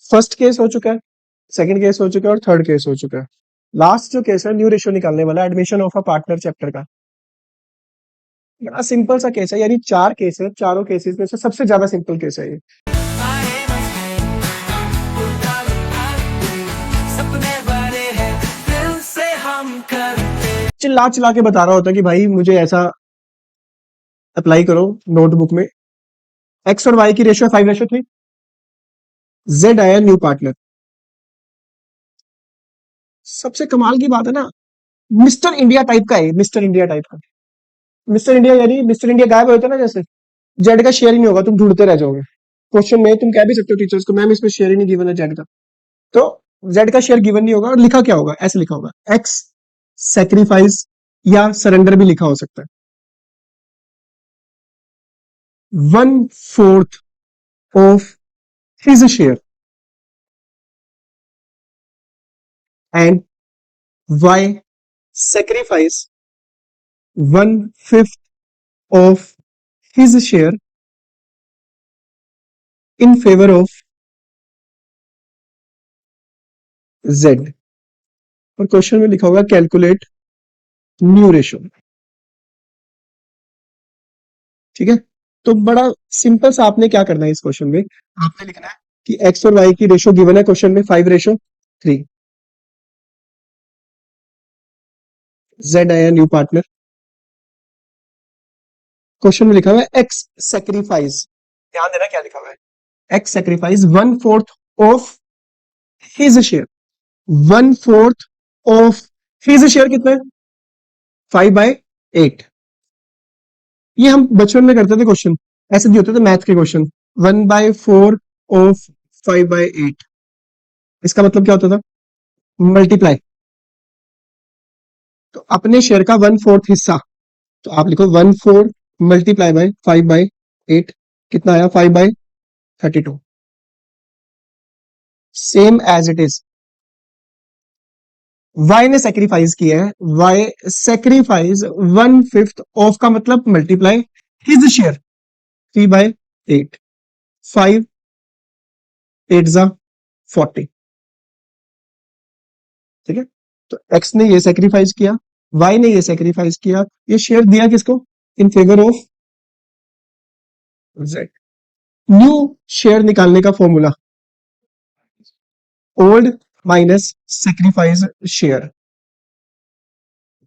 First case हो चुका है, सेकंड केस हो चुका है और थर्ड केस हो चुका है। लास्ट जो केस है न्यू रेशियो निकालने वाला, admission of a partner chapter का। बड़ा सिंपल सा केस है, यानी 4 केस है, चारों केसेस में से सबसे ज्यादा सिंपल केस है ये। चिल्ला चिल्ला के बता रहा होता कि भाई मुझे ऐसा अप्लाई करो नोटबुक में। एक्स और वाई की रेशियो 5:3। जेड आया न्यू पार्टनर। सबसे कमाल की बात है ना, मिस्टर इंडिया टाइप का है, मिस्टर इंडिया टाइप का। मिस्टर इंडिया यानी मिस्टर इंडिया गायब होता है ना, जैसे जेड का शेयर ही नहीं होगा, तुम ढूंढते रह जाओगे। क्वेश्चन में तुम कह भी सकते हो टीचर्स को, मैम इसमें शेयर ही नहीं गिवन है जेड का। तो जेड का शेयर गिवन नहीं होगा, और लिखा क्या होगा, ऐसे लिखा होगा एक्स सेक्रीफाइस, या सरेंडर भी लिखा हो सकता है। 1/4 of his share and Y sacrifice 1/5 of his share in favour of Z. और क्वेश्चन में लिखा होगा कैलकुलेट न्यू रेशियो। ठीक है, तो बड़ा सिंपल सा आपने क्या करना है इस क्वेश्चन में, आपने लिखना है कि एक्स और वाई की रेशियो गिवन है क्वेश्चन में 5:3। जेड आया न्यू पार्टनर। क्वेश्चन में लिखा हुआ है एक्स सेक्रीफाइस, ध्यान देना क्या लिखा हुआ है, X sacrifice 1/4 of his share. 1/4 of his share कितना है, 5/8। ये हम बचपन में करते थे क्वेश्चन, ऐसे भी होते थे मैथ के क्वेश्चन। 1/4 ऑफ 5/8, इसका मतलब क्या होता था, मल्टीप्लाई। तो अपने शेयर का 1/4 हिस्सा, तो आप लिखो 1/4 मल्टीप्लाई बाय 5/8, कितना आया 5/32। Same as it is Y ने सेक्रीफाइस किया है, वाई सेक्रीफाइस 1/5 ऑफ का मतलब मल्टीप्लाई हिज शेयर 3/8, 5/8 जा 40। ठीक है, तो एक्स ने ये सेक्रीफाइस किया, वाई ने ये सेक्रीफाइस किया, ये शेयर दिया किसको, इन favour of Z. New share निकालने का formula, old minus sacrifice share.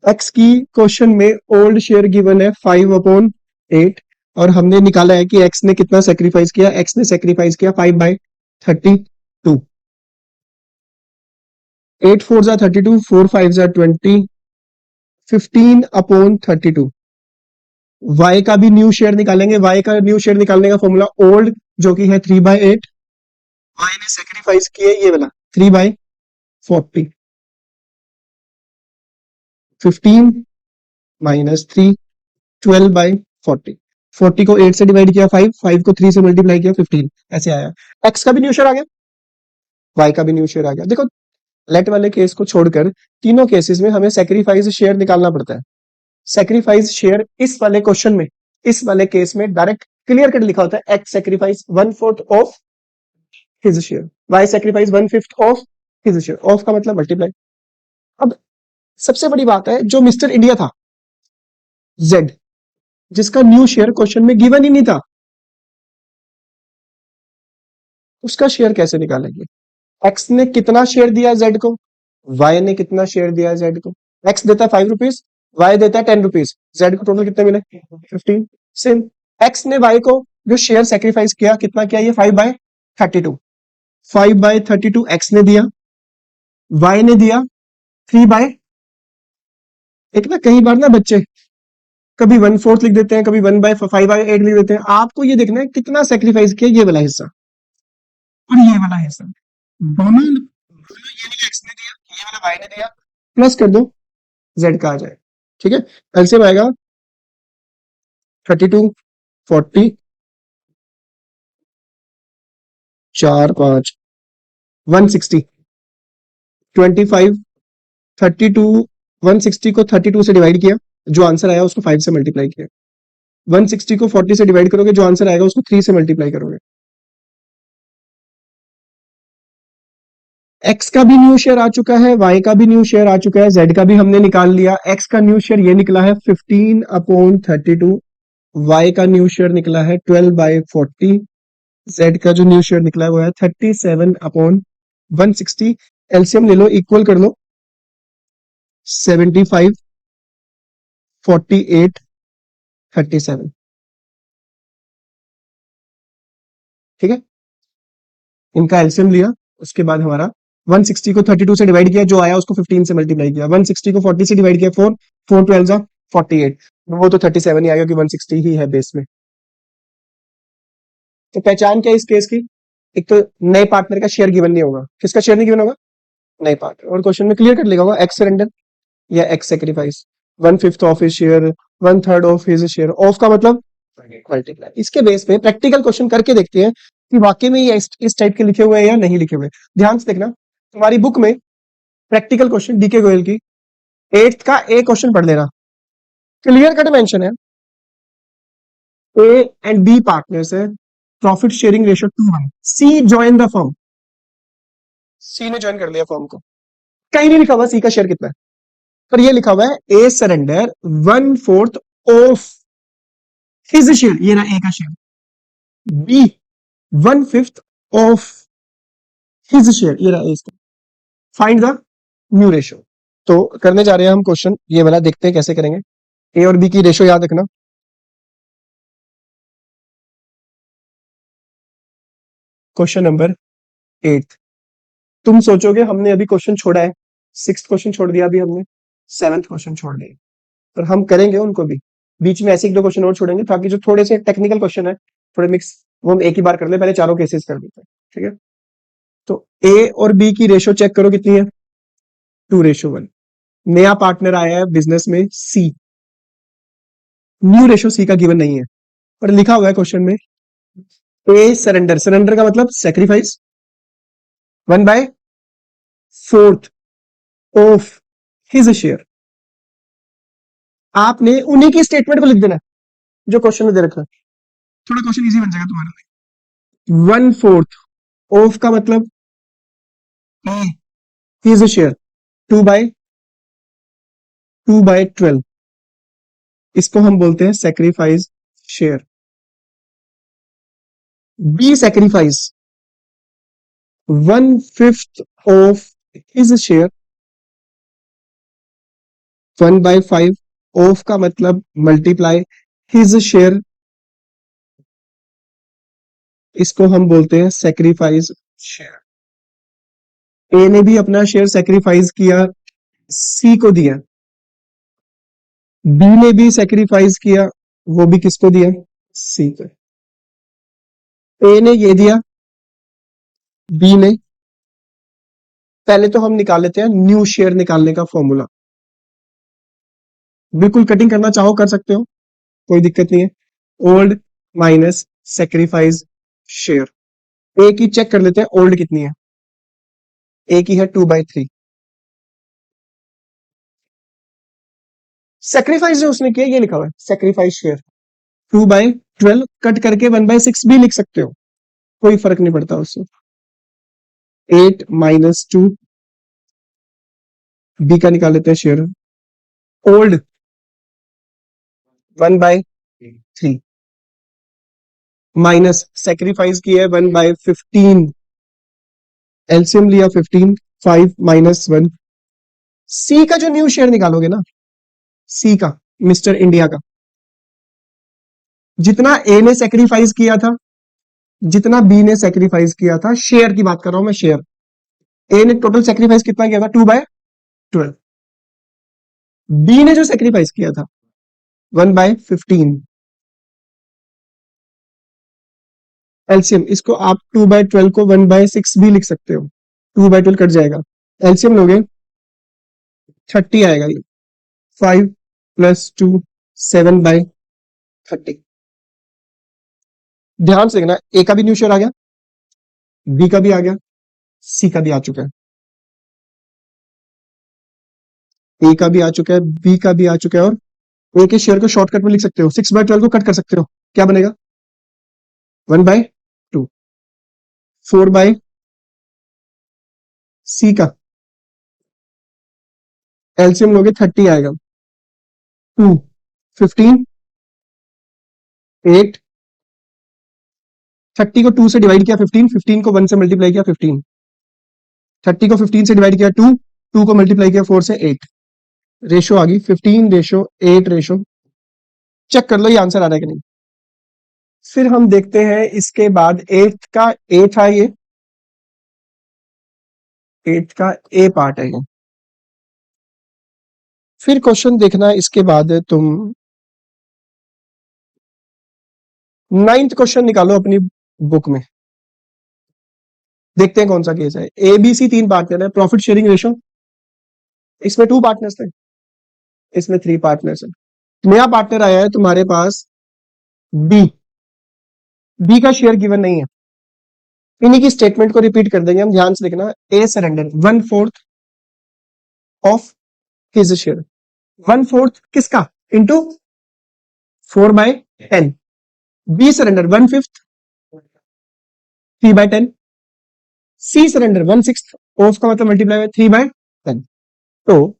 X की क्वेश्चन में ओल्ड शेयर गिवन है 5/8, और हमने निकाला है कि एक्स ने कितना सेक्रीफाइस किया, एक्स ने सेक्रीफाइस किया 5/32। 8 4 जा 32, 4 5 जा 20, 15/32। वाई का भी न्यू शेयर निकालेंगे, वाई का न्यू शेयर निकालने का फॉर्मूला ओल्ड, जो कि है 3/8, वाई ने सेक्रीफाइस किया ये वाला 3/40, 15 माइनस 3, 12/40। 40 को 8 से डिवाइड किया 5, 5 को 3 से मल्टीप्लाई किया 15, ऐसे आया। एक्स का भी न्यू शेयर आ गया, वाई का भी न्यू शेयर आ गया। देखो लेट वाले केस को छोड़कर तीनों केसेस में हमें सेक्रीफाइस शेयर निकालना पड़ता है। सेक्रीफाइस शेयर इस वाले क्वेश्चन में, इस वाले केस में डायरेक्ट क्लियर कट लिखा होता है, X sacrifice 1/4 of his share, Y sacrifice 1/5 of his share, of का मतलब मल्टीप्लाई। अब सबसे बड़ी बात है, जो मिस्टर इंडिया था जेड, जिसका न्यू शेयर क्वेश्चन में गिवन ही नहीं था, उसका शेयर कैसे निकालेंगे। एक्स ने कितना शेयर दिया जेड को, वाई ने कितना शेयर दिया जेड को। एक्स देता है 5 रुपीज, वाई देता है 10 रुपीज, जेड को टोटल कितने मिले 15। सेम एक्स ने वाई को जो शेयर सेक्रीफाइस किया कितना किया, ये 5/32। 5/32 एक्स ने दिया, वाई ने दिया 3 बाय, एक ना कई बार ना बच्चे कभी 1/4 लिख देते हैं, कभी 1/5/8 लिख देते हैं। आपको ये देखना है कितना सेक्रीफाइस किया ये वाला हिस्सा और ये वाला हिस्सा, दोनों ये वाला एक्स ने दिया, ये वाला वाई ने दिया, प्लस कर दो, जेड का आ जाए। ठीक है, एलसीएम आएगा 32, 40, 4 5 160, 25, 32, 160 को 32 से डिवाइड किया, जो आंसर आया उसको 5 से मल्टीप्लाई किया। 160 को 40 से डिवाइड करोगे, जो आंसर आएगा उसको 3 से मल्टीप्लाई करोगे। एक्स का भी न्यू शेयर आ चुका है, वाई का भी न्यू शेयर आ चुका है, जेड का भी हमने निकाल लिया। एक्स का न्यू शेयर ये निकला है 15/32, वाई का न्यू शेयर निकला है 12/40, जेड का जो न्यू शेयर निकला है वो है 37/160। एलसीएम ले लो, इक्वल कर लो, 75, 48, 37। ठीक है, इनका एलसीएम लिया, उसके बाद हमारा 160 को 32 से डिवाइड किया, जो आया उसको 15 से मल्टीप्लाई किया, 160 को 40 से डिवाइड किया, 4 4 12 जा 48, वो तो 37 ही आएगा, क्योंकि 160 ही है बेस में। तो पहचान क्या है इस केस की? एक तो नए पार्टनर का शेयर गिवन नहीं होगा। किसका शेयर नहीं गिवन होगा? नए पार्टनर। और क्वेश्चन में क्लियर कर लिखा होगा, एक्स सरेंडर या x sacrifice, 1/5 of his share, 1/3 of his share. Of का मतलब मल्टीप्लाई। इसके बेस पे प्रैक्टिकल क्वेश्चन करके देखते हैं कि वाकई में ये इस टाइप के लिखे हुए हैं या नहीं लिखे हुए। ध्यान से देखना, तुम्हारी बुक में प्रैक्टिकल क्वेश्चन डीके गोयल की 8th का ए क्वेश्चन पढ़ लेना, क्लियर कट मेंशन है, ए एंड बी पार्टनर्स है, profit sharing ratio 2:1, C join the firm, C ने ज्वाइन कर लिया फर्म को। कहीं नहीं लिखा हुआ सी का शेयर कितना है, पर ये लिखा हुआ है A surrender 1/4 of his share, ये रहा ए का शेयर, बी 1/5 ऑफ हिज शेयर, ये रहा इसका। Find the new ratio. तो करने जा रहे हैं हम क्वेश्चन ये वाला, देखते हैं कैसे करेंगे। ए और बी की रेशियो याद रखना। Question number 8। तुम सोचोगे हमने अभी क्वेश्चन छोड़ा है, 6th क्वेश्चन छोड़ दिया अभी हमने, 7th क्वेश्चन छोड़ दिए, पर हम करेंगे उनको भी। बीच में ऐसे 1-2 क्वेश्चन और छोड़ेंगे, ताकि जो थोड़े से टेक्निकल क्वेश्चन है, थोड़े मिक्स, वो हम एक ही बार कर ले, पहले चारों केसेस कर देते हैं। ठीक है, तो ए और बी की रेशियो चेक करो कितनी है, 2:1। नया पार्टनर आया है बिजनेस में सी, न्यू रेशियो सी का गिवन नहीं है, पर लिखा हुआ है क्वेश्चन में ए सरेंडर, सरेंडर का मतलब सेक्रीफाइस, 1/4 ऑफ हिज शेयर। आपने उन्हीं की स्टेटमेंट को लिख देना जो क्वेश्चन में दे रखा है, थोड़ा क्वेश्चन इजी बन जाएगा तुम्हारे लिए। 1/4 ऑफ का मतलब हिज शेयर, 2/12, इसको हम बोलते हैं sacrifice share. B sacrifice 1/5 of his share, 1/5 of का मतलब मल्टीप्लाई हिज शेयर, इसको हम बोलते हैं सेक्रीफाइस शेयर। ए ने भी अपना शेयर सेक्रीफाइस किया, सी को दिया, बी ने भी सेक्रीफाइस किया, वो भी किसको दिया, सी को। ए ने ये दिया, बी ने, पहले तो हम निकाल लेते हैं न्यू शेयर निकालने का फॉर्मूला। बिल्कुल कटिंग करना चाहो कर सकते हो, कोई दिक्कत नहीं है। Old minus sacrifice share. A की चेक कर लेते हैं ओल्ड कितनी है, ए की है 2/3। सेक्रीफाइस जो उसने किया ये लिखा हुआ है सेक्रीफाइस शेयर, 2/12 कट करके 1/6 भी लिख सकते हो, कोई फर्क नहीं पड़ता उससे। 8 - 2, बी का निकाल लेते हैं शेयर, ओल्ड 1/3 माइनस सेक्रीफाइस की है 1/15, एलसीएम लिया 15, 5 - 1। सी का जो न्यू शेयर निकालोगे ना, सी का, मिस्टर इंडिया का, जितना ए ने सेक्रीफाइस किया था, जितना बी ने सेक्रीफाइस किया था, शेयर की बात कर रहा हूं मैं, शेयर। ए ने टोटल सेक्रीफाइस कितना किया था, 2/12। बी ने जो सेक्रीफाइस किया था 1/15, एलसीएम, इसको आप 2/12 को 1/6 भी लिख सकते हो, 2/12 कट जाएगा, एलसीएम लोगे 30 आएगा, ये 5 + 2 7/30। ध्यान से देखना, ए का भी न्यू शेयर आ गया, बी का भी आ गया, सी का भी आ चुका है, ए का भी आ चुका है, बी का भी आ चुका है, और ए के शेयर को शॉर्टकट में लिख सकते हो, 6/12 को कट कर सकते हो, क्या बनेगा, 1/2, 4/, सी का एलसीएम लोगे 30 आएगा, 2, 15, 8, 30 को 2 से डिवाइड किया 15, 15 को 1 से मल्टीप्लाई किया 15, 30 को 15 से डिवाइड किया 2, 2 को मल्टीप्लाई किया 4 से 8, रेशो आ गई 15:8 रेशो। चेक कर लो ये आंसर आ रहा है कि नहीं। फिर हम देखते हैं इसके बाद 8 का ए था, ये 8 का ए पार्ट है ये। फिर क्वेश्चन देखना इसके बाद तुम 9th क्वेश्चन निकालो अपनी बुक में, देखते हैं कौन सा केस है। ए बी सी 3 पार्टनर है, प्रॉफिट शेयरिंग रेशो, इसमें 2 पार्टनर्स थे, इसमें 3 पार्टनर्स है। नया पार्टनर आया है तुम्हारे पास बी, बी का शेयर गिवन नहीं है। इन्हीं की स्टेटमेंट को रिपीट कर देंगे हम, ध्यान से देखना। A surrender 1/4 of his share, 1/4 किसका, into 4/10। B surrender 1/5, 3/10। C surrender 1/6 of का मतलब मल्टीप्लाई है 3/10। तो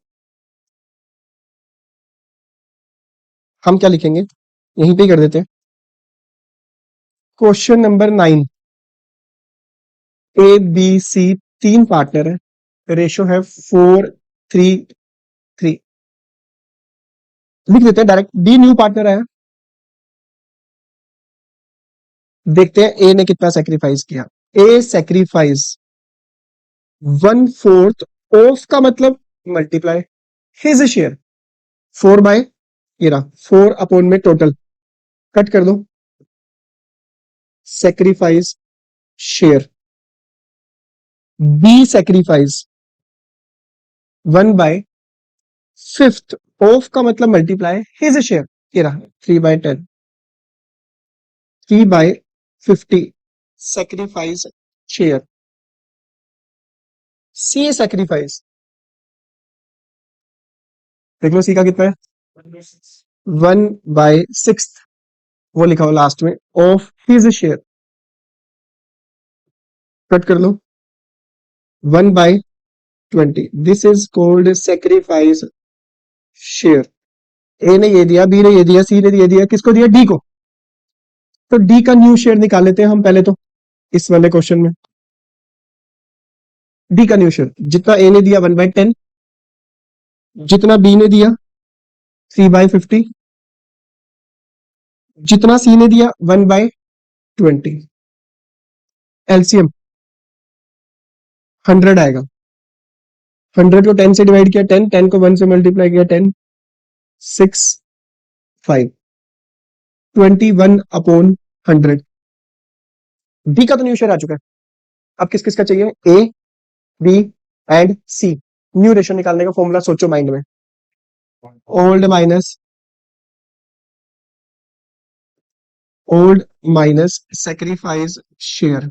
हम क्या लिखेंगे, यहीं पे ही कर देते हैं। Question number 9, A B C 3 partner है, रेशो है 4:3:3। लिख देते हैं डायरेक्ट। बी न्यू पार्टनर है, देखते हैं ए ने कितना सेक्रीफाइस किया। ए सेक्रीफाइस 1/4 ऑफ का मतलब मल्टीप्लाई हिज शेयर 4 बाय, ये रहा 4 अपॉन में टोटल, कट कर दो, sacrifice share. B sacrifice 1/5 of का मतलब मल्टीप्लाई हिज शेयर, ये रहा 3/10, 3/50 सेक्रीफाइस शेयर। सी सेक्रीफाइस देख लो, सी का कितना है 1/6, वो लिखा हो लास्ट में, ऑफ हिज शेयर, कट कर लो 1/20। This is called sacrifice share. A ने ये दिया, बी ने ये दिया, सी ने ये दिया, किसको दिया, डी को। तो डी का न्यू शेयर निकाल लेते हैं हम पहले तो इस वाले क्वेश्चन में। डी का न्यू शेयर जितना ए ने दिया 1/10, जितना बी ने दिया 3/50, जितना सी ने दिया 1/20, एलसीएम 100 आएगा। 100 को 10 से डिवाइड किया 10, 10 को 1 से मल्टीप्लाई किया 10, 6, 5, 21/100। डी का तो न्यू शेयर आ चुका है। अब किस किस का चाहिए, A B and C. New ratio निकालने का फॉर्मूला सोचो माइंड में, ओल्ड माइनस सेक्रीफाइस शेयर,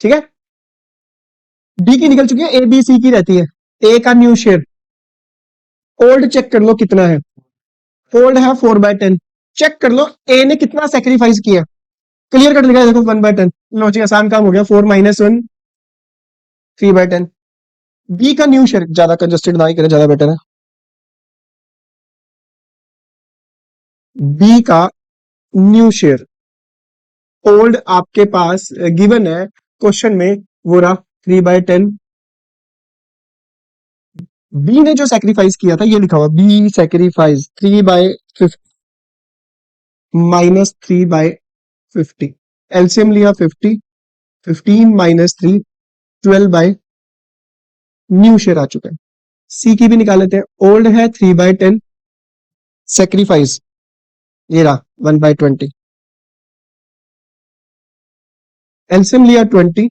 ठीक है। डी की निकल चुकी है, ए बी सी की रहती है। ए का न्यू शेयर ओल्ड चेक कर लो कितना है, ओल्ड है 4/10। चेक कर लो ए ने कितना सेक्रीफाइस किया, क्लियर कट लिखा है देखो 1/10। लो जी आसान काम हो गया, 4 - 1 3/10। बी का न्यू शेयर ज्यादा कंजस्टेड ना ही करे, ज्यादा बेटर है। बी का न्यू शेयर ओल्ड आपके पास गिवन है क्वेश्चन में, वो रहा 3/10। बी ने जो सेक्रीफाइस किया था ये लिखा हुआ, बी सेक्रीफाइस 3/50 माइनस 3/50। एलसीएम लिया 50, 15 - 3 12 न्यू शेयर आ चुका है। सी की भी निकाल लेते हैं, ओल्ड है 3/10, सेक्रीफाइस ये रहा 1/20, एलसीएम लिया 20,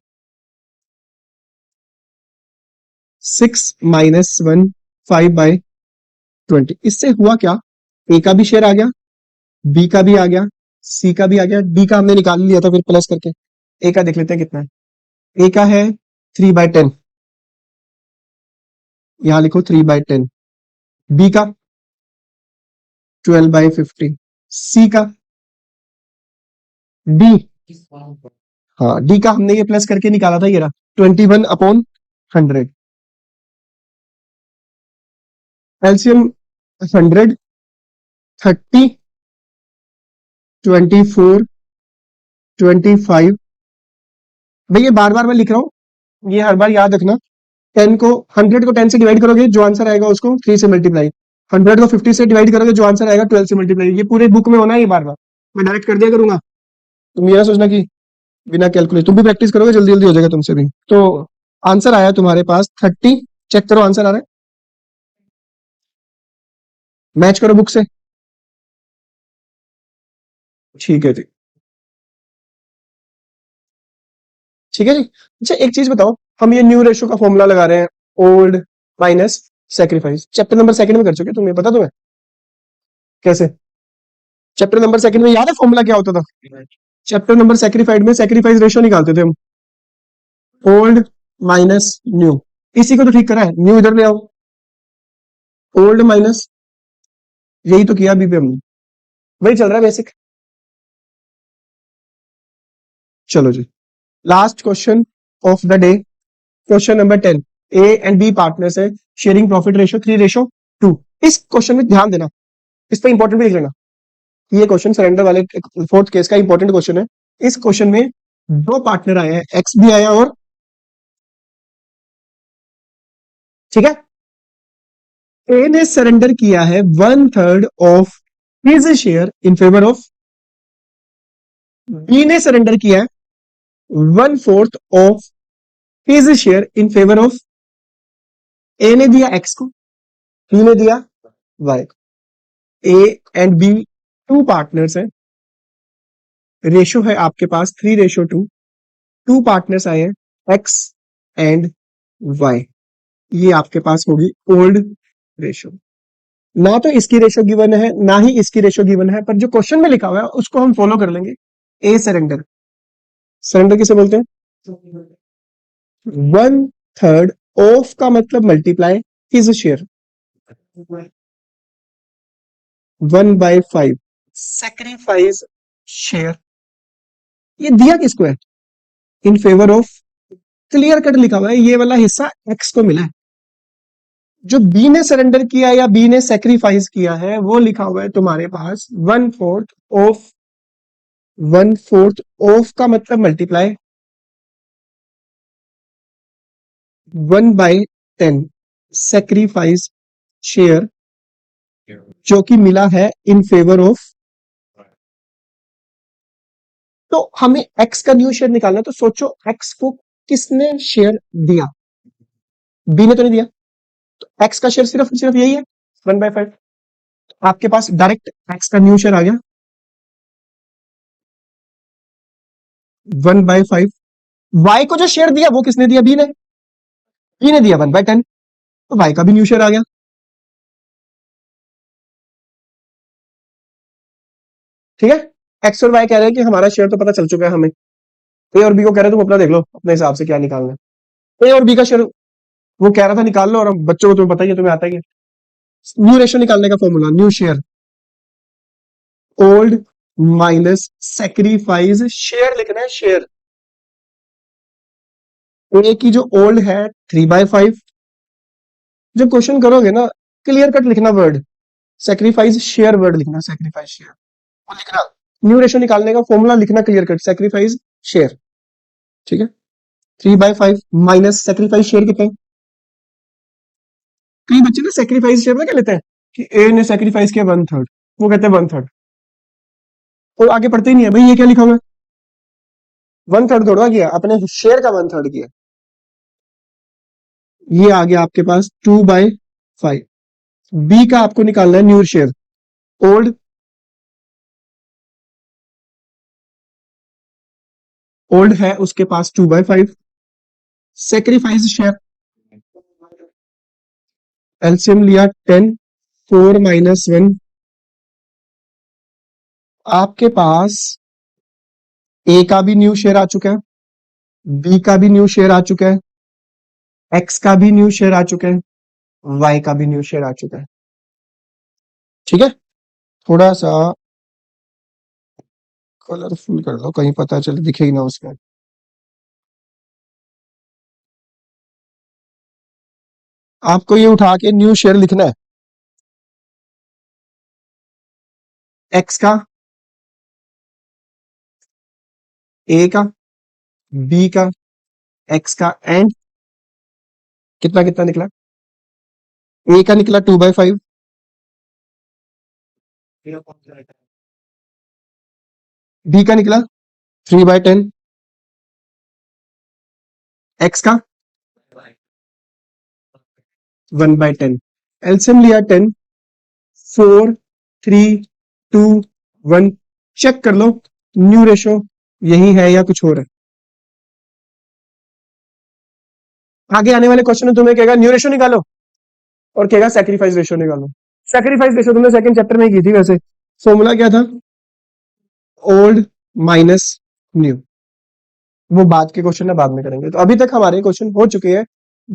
6 - 1 5/20। इससे हुआ क्या, ए का भी शेयर आ गया, बी का भी आ गया, सी का भी आ गया, डी का हमने निकाल लिया था फिर प्लस करके। ए का देख लेते हैं कितना है। ए का है 3/10, यहां लिखो 3/10। बी का 12/50, सी का, डी हाँ, डी का हमने ये प्लस करके निकाला था, ये रहा 21/100। एलसीएम 100, 30, 24, 25। भैया बार बार मैं लिख रहा हूँ, ये हर बार याद रखना। 100 को 10 से डिवाइड करोगे, जो आंसर आएगा उसको 3 से मल्टीप्लाई। 100 को 50 से डिवाइड करोगे, जो आंसर आएगा 12 से मल्टीप्लाई। ये पूरे बुक में होना है, ये बार बार मैं डायरेक्ट कर दिया करूंगा। तुम ये ना सोचना कि बिना कैलकुलेट, तुम भी प्रैक्टिस करोगे जल्दी जल्दी हो जाएगा तुमसे भी। तो आंसर आया तुम्हारे पास 30। चेक करो आंसर आ रहा है, मैच करो बुक से। ठीक है जी, ठीक है जी। अच्छा एक चीज बताओ, हम ये न्यू रेशो का फॉर्मूला लगा रहे हैं, old minus sacrifice, chapter number second में कर चुके, तुम्हें पता तुम्हें कैसे? चैप्टर नंबर सेकंड में याद है फॉर्मूला क्या होता था? चैप्टर नंबर सेक्रीफाइड में सेक्रीफाइस रेशो निकालते थे हम, ओल्ड माइनस न्यू। इसी को तो ठीक करा है, न्यू इधर ले आओ, ओल्ड माइनस, यही तो किया अभी भी हमने, वही चल रहा है बेसिक। चलो जी, last question of the day, question number 10। A and B partners है, शेयरिंग प्रॉफिट रेशो 3:2। इस क्वेश्चन में ध्यान देना, इस पे इंपॉर्टेंट भी लिख लेना। ये क्वेश्चन सरेंडर वाले फोर्थ केस का इंपॉर्टेंट क्वेश्चन है। इस क्वेश्चन में दो पार्टनर आए हैं, एक्स भी आया और, ठीक है, ए ने सरेंडर किया है 1/3 of his share in favour of, B ने सरेंडर किया है 1/4 of his share in favour of, A ने दिया एक्स को, बी ने दिया वाई को। A and B two partners हैं, रेशो है आपके पास 3:2। टू पार्टनर्स आए हैं एक्स एंड वाई, ये आपके पास होगी ओल्ड रेशो। ना तो इसकी रेशो गिवन है ना ही इसकी रेशो गिवन है, पर जो क्वेश्चन में लिखा हुआ है उसको हम फॉलो कर लेंगे। ए सरेंडर, सरेंडर किसे बोलते हैं? 1/3 ऑफ का मतलब multiply his share, 1/5 sacrifice share. ये दिया किसको है? इन फेवर ऑफ, क्लियर कट लिखा हुआ है, ये वाला हिस्सा एक्स को मिला है। जो बी ने सरेंडर किया या बी ने सेक्रीफाइस किया है वो लिखा हुआ है तुम्हारे पास 1/4 ऑफ, 1/4 ऑफ का मतलब मल्टीप्लाई 1/10 सेक्रीफाइस शेयर, जो कि मिला है इन फेवर ऑफ। तो हमें एक्स का न्यू शेयर निकालना है, तो सोचो एक्स को किसने शेयर दिया? बी ने तो नहीं दिया, तो एक्स का शेयर सिर्फ सिर्फ यही है 1/5। आपके पास डायरेक्ट एक्स का न्यू शेयर आ गया 1/5। वाई को जो शेयर दिया वो किसने दिया? बी ने, बी ने दिया 1/10, तो वाई का भी न्यू शेयर आ गया। ठीक है, एक्स और वाई कह रहे हैं कि हमारा शेयर तो पता चल चुका है हमें, ए और बी को कह रहे हैं तुम अपना देख लो अपने हिसाब से क्या निकालना है। ए और बी का शेयर वो कह रहा था निकाल लो, और हम बच्चों को तुम्हें पता ही है, तुम्हें आता ही है। न्यू रेशो निकालने का formula, new share, old minus sacrifice share लिखना है, शेयर। ए की जो ओल्ड है 3/5, जब क्वेश्चन करोगे ना क्लियर कट लिखना वर्ड, सेक्रीफाइस शेयर वर्ड लिखना, सेक्रीफाइस शेयर और लिखना। न्यू रेशो निकालने का फॉर्मूला लिखना क्लियर कट, सेक्रीफाइस शेयर। ठीक है, 3/5 माइनस सेक्रीफाइस शेयर कितना है? कई बच्चे ना सेक्रीफाइस शेयर में क्या लेते हैं कि ए ने सेक्रीफाइस किया 1/3, वो कहते हैं 1/3 और आगे पढ़ते ही नहीं है। भाई ये क्या लिखा हुआ है? 1/3 थोड़ा किया, अपने शेयर का 1/3 किया। ये आ गया आपके पास 2/5। बी का आपको निकालना है न्यू शेयर, ओल्ड, ओल्ड है उसके पास 2/5, सेक्रीफाइस शेयर, एलसीएम लिया 10, 4 - 1। आपके पास ए का भी न्यू शेयर आ चुका है, बी का भी न्यू शेयर आ चुका है, एक्स का भी न्यू शेयर आ चुका है, वाई का भी न्यू शेयर आ चुका है। ठीक है, थोड़ा सा कलरफुल कर दो कहीं पता चले दिखे ही ना उसमें। आपको ये उठा के न्यू शेयर लिखना है। एक्स का, ए का, बी का, एक्स का एंड कितना कितना निकला? ए का निकला 2/5, बी का निकला 3/10, एक्स का 1/10। एलसीएम लिया 10, 4, 3, 2, 1। चेक कर लो न्यू रेशो यही है या कुछ और है। आगे आने वाले क्वेश्चन में तुम्हें कहेगा न्यू रेशो निकालो और कहेगा सैक्रिफाइस रेशो निकालो। सैक्रिफाइस रेशो तुमने सेकंड चैप्टर में ही की थी वैसे। फॉर्मूला क्या था? Old minus new. वो बाद के क्वेश्चन है, बाद में करेंगे। तो अभी तक हमारे क्वेश्चन हो चुके हैं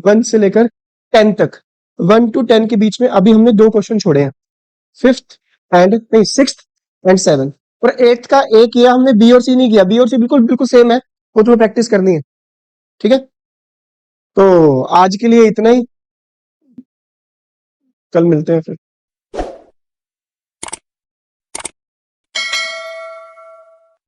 1 से लेकर 10 तक। 1 to 10 के बीच में अभी हमने 2 क्वेश्चन छोड़े हैं, फिफ्थ एंड नहीं, सिक्स्थ एंड सेवन। और एट्थ का ए किया हमने, बी और सी नहीं किया। बी और सी बिल्कुल बिल्कुल सेम है, वो तुम्हें प्रैक्टिस करनी है। ठीक है, तो आज के लिए इतना ही, कल मिलते हैं फिर।